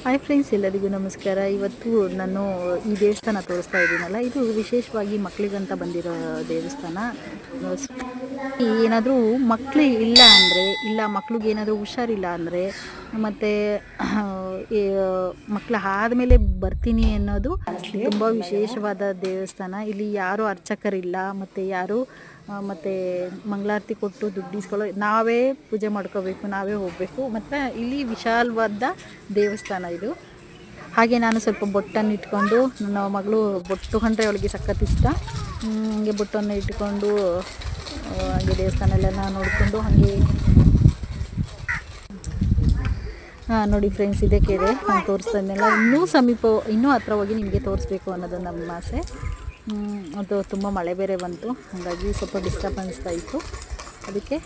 Hi friends, ಎಲ್ಲರಿಗೂ ನಮಸ್ಕಾರ. ಇವತ್ತು ನಾನು ಈ ದೇವಸ್ಥಾನ ತೋರಿಸ್ತಾ ಇದ್ದೀನಲ್ಲ, ಇದು ವಿಶೇಷವಾಗಿ ಮಕ್ಕಳಿಗಂತ ಬಂದಿರೋ ದೇವಸ್ಥಾನ. ಏನಾದರೂ ಮಕ್ಕಳು ಇಲ್ಲ ಮಕ್ಳಿಗೆ ಏನಾದರೂ ಹುಷಾರಿಲ್ಲ ಅಂದರೆ ಮತ್ತು ಮಕ್ಕಳು ಆದಮೇಲೆ ಬರ್ತೀನಿ ಅನ್ನೋದು ತುಂಬ ವಿಶೇಷವಾದ ದೇವಸ್ಥಾನ. ಇಲ್ಲಿ ಯಾರೂ ಅರ್ಚಕರಿಲ್ಲ ಮತ್ತು ಮತ್ತು ಮಂಗಳಾರತಿ ಕೊಟ್ಟು ದುಡ್ಡು ಇಸ್ಕೊಳ್ಳೋ, ನಾವೇ ಪೂಜೆ ಮಾಡ್ಕೋಬೇಕು, ನಾವೇ ಹೋಗಬೇಕು. ಮತ್ತು ಇಲ್ಲಿ ವಿಶಾಲವಾದ ದೇವಸ್ಥಾನ ಇದು. ಹಾಗೆ ನಾನು ಸ್ವಲ್ಪ ಬೊಟ್ಟನ್ನು ಇಟ್ಕೊಂಡು, ನನ್ನ ಮಗಳು ಬೊಟ್ಟು ಕಂಡ್ರೆ ಅವಳಿಗೆ ಸಖತ್ ಇಷ್ಟ. ಹಾಗೆ ಬೊಟ್ಟನ್ನು ಇಟ್ಕೊಂಡು ಹಾಗೆ ದೇವಸ್ಥಾನ ಎಲ್ಲ ನೋಡಿಕೊಂಡು ಹಾಗೆ ನೋಡಿ ಫ್ರೆಂಡ್ಸ್, ಇದೇ ಕೆರೆ ನಾನು ತೋರಿಸ್ತಾ ಇದ್ದೆನಲ್ಲ, ಇನ್ನೂ ಹತ್ರ ಹೋಗಿ ನಿಮಗೆ ತೋರಿಸ್ಬೇಕು ಅನ್ನೋದು ನಮ್ಮ ಆಸೆ. ಅದು ತುಂಬ ಮಳೆ ಬೇರೆ ಬಂತು, ಹಾಗಾಗಿ ಸ್ವಲ್ಪ ಡಿಸ್ಟರ್ಬ್ ಅನಿಸ್ತಾ ಇತ್ತು. ಅದಕ್ಕೆ